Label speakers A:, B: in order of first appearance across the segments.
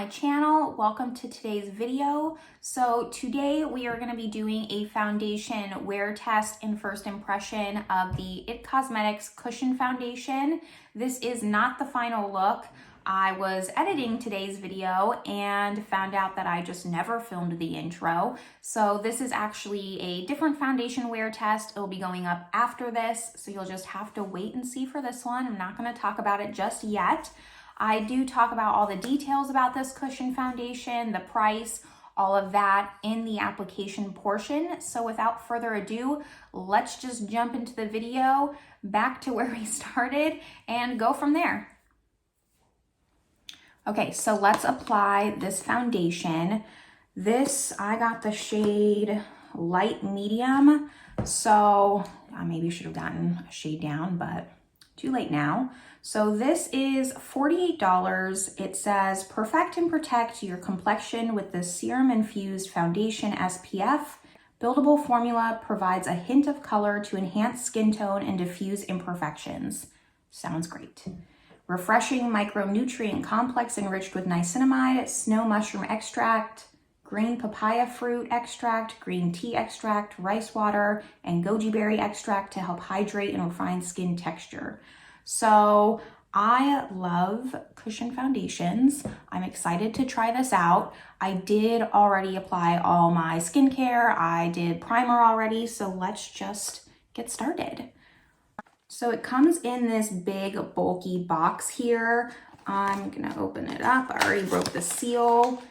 A: my channel. Welcome to today's video. So today we are going to be doing a foundation wear test and first impression of the EM Cosmetics Cushion Foundation. This is not the final look. I was editing today's video and found out that I just never filmed the intro. So this is actually a different foundation wear test. It'll be going up after this, so you'll just have to wait and see for this one. I'm not going to talk about it just yet. I do talk about all the details about this cushion foundation, the price, all of that in the application portion. So without further ado, let's just jump into the video, back to where we started, and go from there. Okay, so let's apply this foundation. This, I got the shade light medium, so I maybe should have gotten a shade down, but too late now. So this is $48. It says, perfect and protect your complexion with the serum infused foundation SPF. Buildable formula provides a hint of color to enhance skin tone and diffuse imperfections. Sounds great. Refreshing micronutrient complex enriched with niacinamide, snow mushroom extract, green papaya fruit extract, green tea extract, rice water, and goji berry extract to help hydrate and refine skin texture. So I love cushion foundations. I'm excited to try this out. I did already apply all my skincare. I did primer already, so let's just get started. So it comes in this big bulky box here. I'm gonna open it up. I already broke the seal.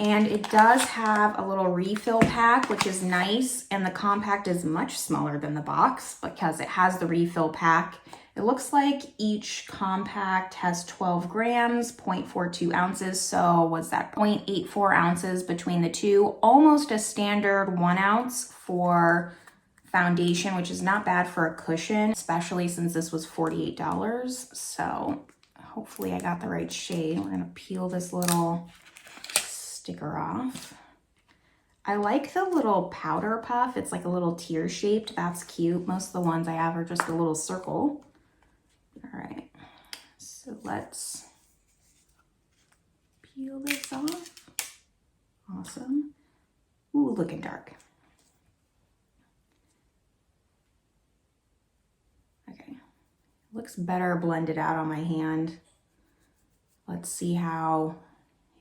A: And it does have a little refill pack, which is nice. And the compact is much smaller than the box because it has the refill pack. It looks like each compact has 12 grams, 0.42 ounces. So what's that, 0.84 ounces between the two? Almost a standard 1 ounce for foundation, which is not bad for a cushion, especially since this was $48. So hopefully I got the right shade. We're gonna peel this little sticker off. I like the little powder puff. It's like a little tear shaped. That's cute. Most of the ones I have are just a little circle. All right, so let's peel this off. Awesome. Ooh, looking dark. Okay, looks better blended out on my hand. Let's see how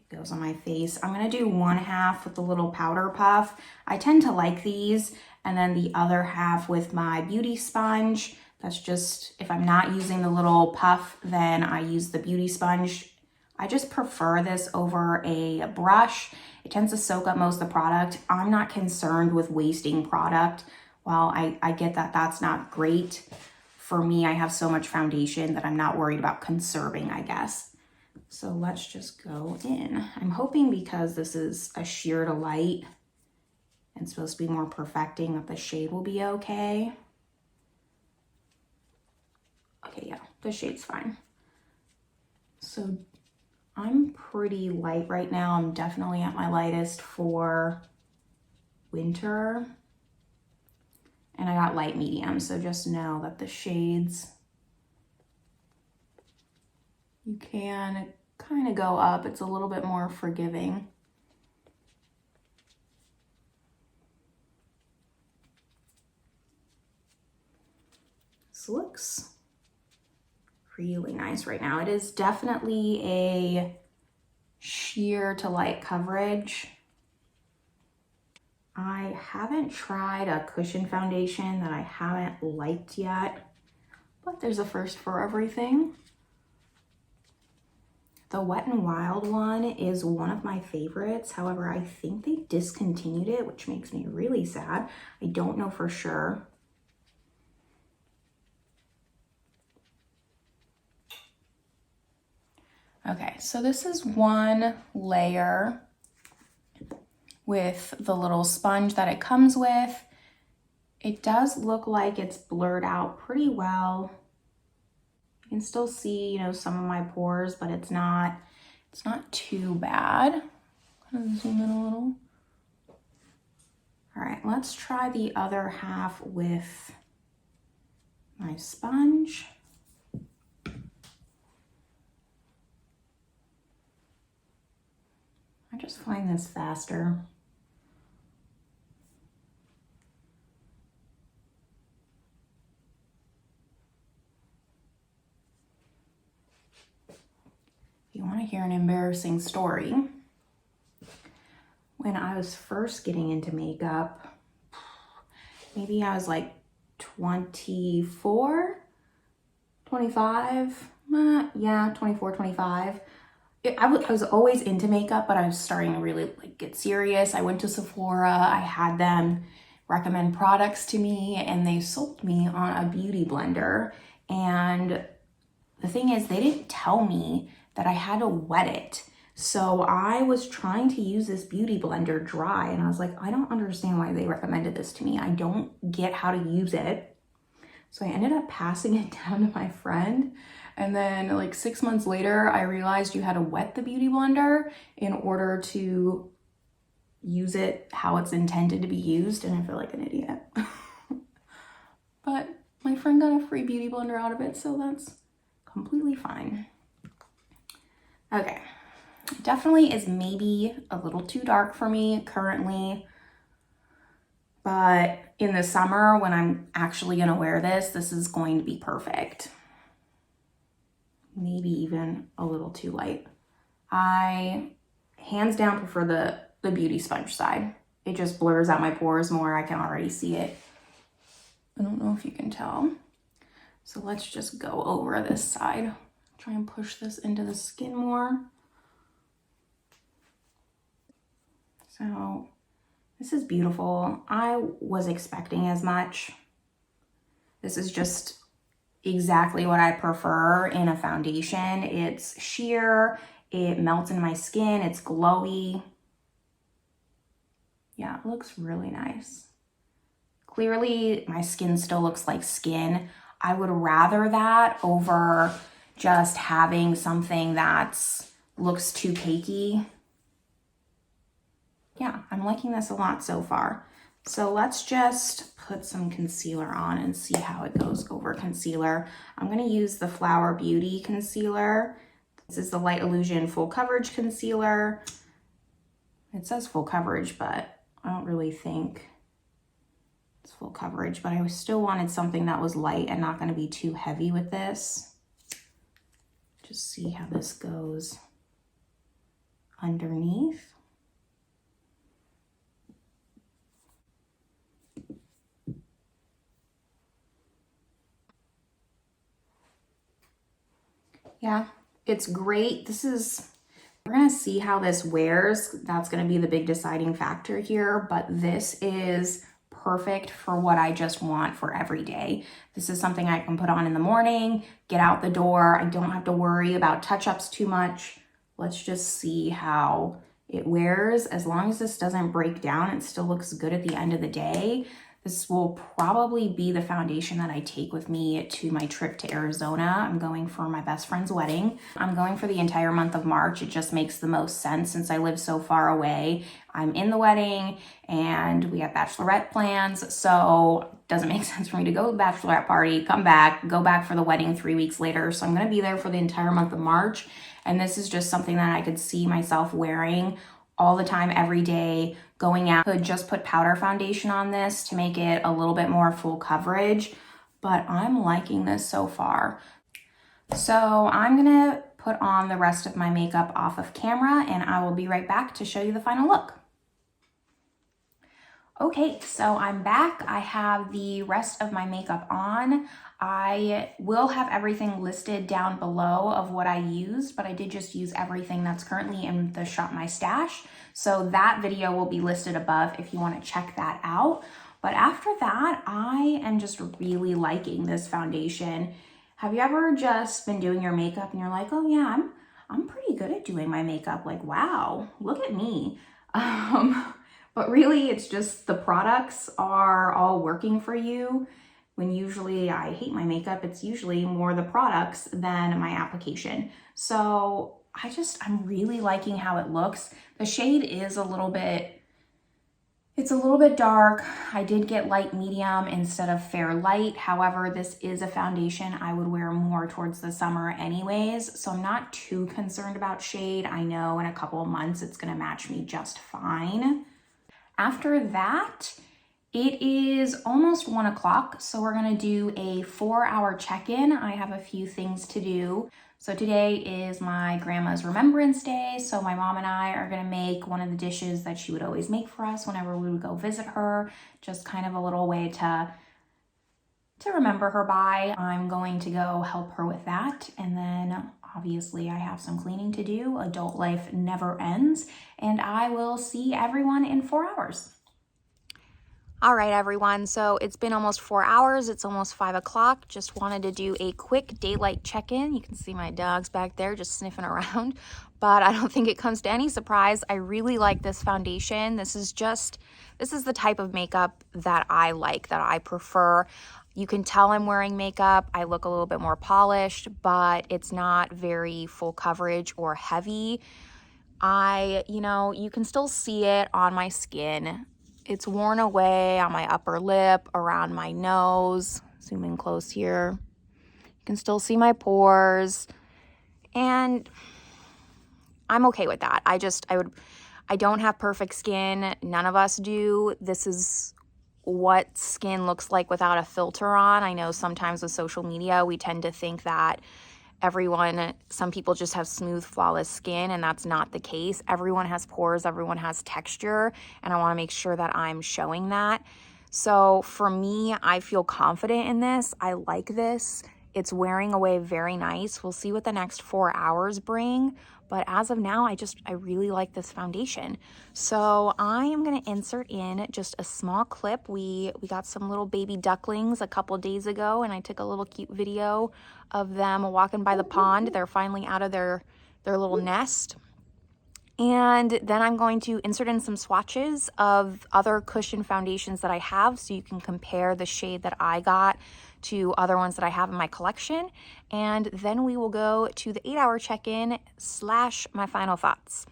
A: it goes on my face. I'm gonna do one half with the little powder puff. I tend to like these, and then the other half with my beauty sponge. That's just, if I'm not using the little puff, then I use the beauty sponge. I just prefer this over a brush. It tends to soak up most of the product. I'm not concerned with wasting product. While I get that that's not great. For me, I have so much foundation that I'm not worried about conserving, I guess. So let's just go in. I'm hoping because this is a sheer to light and supposed to be more perfecting that the shade will be okay. Okay, yeah, the shade's fine. So I'm pretty light right now. I'm definitely at my lightest for winter. And I got light medium, so just know that the shades, you can kind of go up. It's a little bit more forgiving. This looks really nice right now. It is definitely a sheer to light coverage. I haven't tried a cushion foundation that I haven't liked yet, but there's a first for everything. The Wet n Wild one is one of my favorites. However, I think they discontinued it, which makes me really sad. I don't know for sure. Okay, so this is one layer with the little sponge that it comes with. It does look like it's blurred out pretty well. You can still see, you know, some of my pores, but it's not too bad. Kind of zoom in a little. All right, let's try the other half with my sponge. I just find this faster. You want to hear an embarrassing story? When I was first getting into makeup, maybe I was like 24, 25, yeah, 24, 25. I was always into makeup, but I was starting to really like get serious. I went to Sephora, I had them recommend products to me, and they sold me on a beauty blender. And the thing is, they didn't tell me that I had to wet it. So I was trying to use this beauty blender dry, and I was like, I don't understand why they recommended this to me. I don't get how to use it. So I ended up passing it down to my friend. And then like 6 months later, I realized you had to wet the beauty blender in order to use it how it's intended to be used. And I feel like an idiot. But my friend got a free beauty blender out of it, so that's completely fine. Okay, definitely is maybe a little too dark for me currently. But in the summer, when I'm actually gonna wear this, this is going to be perfect. Maybe even a little too light. I hands down prefer the beauty sponge side. It just blurs out my pores more. I can already see it. I don't know if you can tell. So let's just go over this side. Try and push this into the skin more. So this is beautiful. I was expecting as much. This is just exactly what I prefer in a foundation. It's sheer, it melts in my skin, it's glowy. Yeah, it looks really nice. Clearly, my skin still looks like skin. I would rather that over just having something that's looks too cakey. Yeah, I'm liking this a lot so far. So let's just put some concealer on and see how it goes over concealer. I'm gonna use the Flower Beauty concealer. This is the Light Illusion Full Coverage Concealer. It says full coverage, but I don't really think it's full coverage, but I still wanted something that was light and not gonna be too heavy with this. Just see how this goes underneath. Yeah, it's great. We're gonna see how this wears. That's gonna be the big deciding factor here, but this is perfect for what I just want for every day. This is something I can put on in the morning, get out the door. I don't have to worry about touch-ups too much. Let's just see how it wears. As long as this doesn't break down, it still looks good at the end of the day. This will probably be the foundation that I take with me to my trip to Arizona. I'm going for my best friend's wedding. I'm going for the entire month of March. It just makes the most sense since I live so far away. I'm in the wedding and we have bachelorette plans, so it doesn't make sense for me to go to the bachelorette party, come back, go back for the wedding 3 weeks later. So I'm gonna be there for the entire month of March. And this is just something that I could see myself wearing all the time, every day, going out. Could just put powder foundation on this to make it a little bit more full coverage, but I'm liking this so far. So I'm gonna put on the rest of my makeup off of camera and I will be right back to show you the final look. Okay, so I'm back. I have the rest of my makeup on. I will have everything listed down below of what I used, but I did just use everything that's currently in the Shop My Stash. So that video will be listed above if you want to check that out. But after that, I am just really liking this foundation. Have you ever just been doing your makeup and you're like, oh yeah, I'm pretty good at doing my makeup. Like, wow, look at me. But really, it's just the products are all working for you. When usually I hate my makeup, it's usually more the products than my application. So I'm really liking how it looks. The shade is a little bit, It's a little bit dark. I did get light medium instead of fair light. However, this is a foundation I would wear more towards the summer anyways, so I'm not too concerned about shade. I know in a couple of months it's gonna match me just fine. After that, it is almost 1 o'clock, so we're gonna do a 4-hour check-in. I have a few things to do. So today is my grandma's Remembrance Day, so my mom and I are gonna make one of the dishes that she would always make for us whenever we would go visit her, just kind of a little way to remember her by. I'm going to go help her with that, and then obviously I have some cleaning to do. Adult life never ends, and I will see everyone in 4 hours. All right, everyone, so it's been almost 4 hours. It's almost 5 o'clock. Just wanted to do a quick daylight check-in. You can see my dogs back there just sniffing around, but I don't think it comes to any surprise. I really like this foundation. This is the type of makeup that I like, that I prefer. You can tell I'm wearing makeup. I look a little bit more polished, but it's not very full coverage or heavy. You can still see it on my skin. It's worn away on my upper lip, around my nose. Zoom in close here. You can still see my pores. And I'm okay with that. I don't have perfect skin. None of us do. This is what skin looks like without a filter on. I know sometimes with social media, we tend to think that some people just have smooth, flawless skin, and that's not the case. Everyone has pores, everyone has texture, and I want to make sure that I'm showing that. So for me, I feel confident in this. I like this. It's wearing away very nice. We'll see what the next 4 hours bring, but as of now, I really like this foundation. So I am going to insert in just a small clip. We got some little baby ducklings a couple days ago, and I took a little cute video of them walking by the pond. They're finally out of their little nest. And then I'm going to insert in some swatches of other cushion foundations that I have, so you can compare the shade that I got to other ones that I have in my collection. And then we will go to the 8-hour check-in / my final thoughts.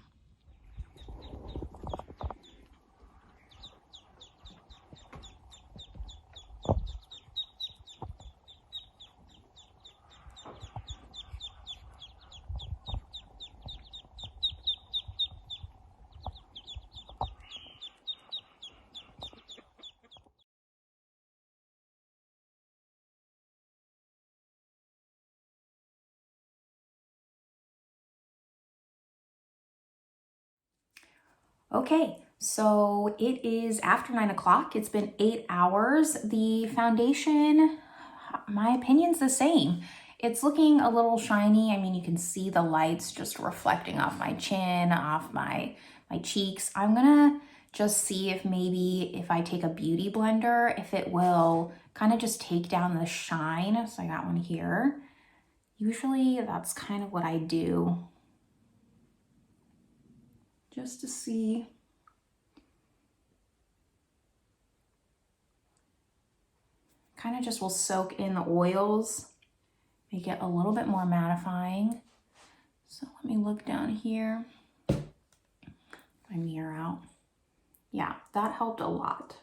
A: Okay, so it is after 9 o'clock. It's been 8 hours. The foundation, my opinion's the same. It's looking a little shiny. I mean, you can see the lights just reflecting off my chin, off my cheeks. I'm gonna just see if I take a beauty blender, if it will kind of just take down the shine. So I got one here. Usually that's kind of what I do, just to see. Kind of just will soak in the oils, make it a little bit more mattifying. So let me look down here. My mirror out. Yeah, that helped a lot.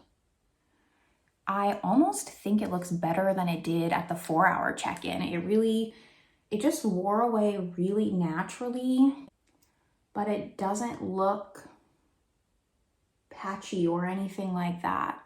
A: I almost think it looks better than it did at the 4-hour check-in. It just wore away really naturally, but it doesn't look patchy or anything like that.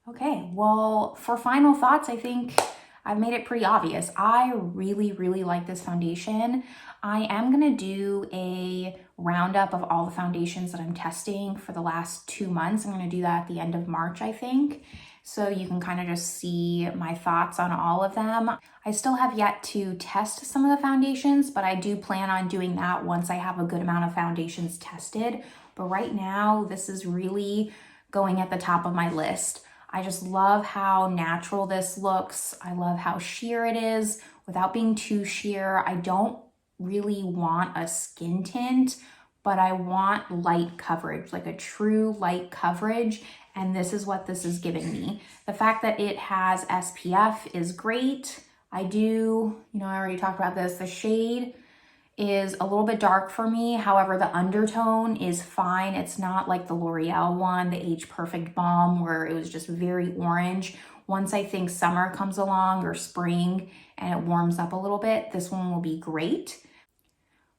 A: Okay, well, for final thoughts, I think I've made it pretty obvious. I really, really like this foundation. I am gonna do a roundup of all the foundations that I'm testing for the last 2 months. I'm gonna do that at the end of March, I think. So you can kind of just see my thoughts on all of them. I still have yet to test some of the foundations, but I do plan on doing that once I have a good amount of foundations tested. But right now, this is really going at the top of my list. I just love how natural this looks. I love how sheer it is without being too sheer. I don't really want a skin tint, but I want light coverage, like a true light coverage. And this is what this is giving me. The fact that it has SPF is great. I already talked about this. The shade is a little bit dark for me. However, the undertone is fine. It's not like the L'Oreal one, the Age Perfect Balm, where it was just very orange. Once I think summer comes along or spring and it warms up a little bit, this one will be great.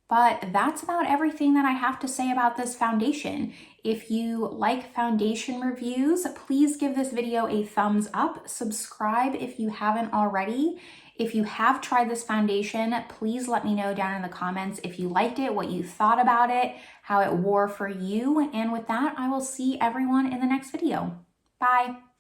A: But that's about everything that I have to say about this foundation. If you like foundation reviews, please give this video a thumbs up. Subscribe if you haven't already. If you have tried this foundation, please let me know down in the comments if you liked it, what you thought about it, how it wore for you. And with that, I will see everyone in the next video. Bye.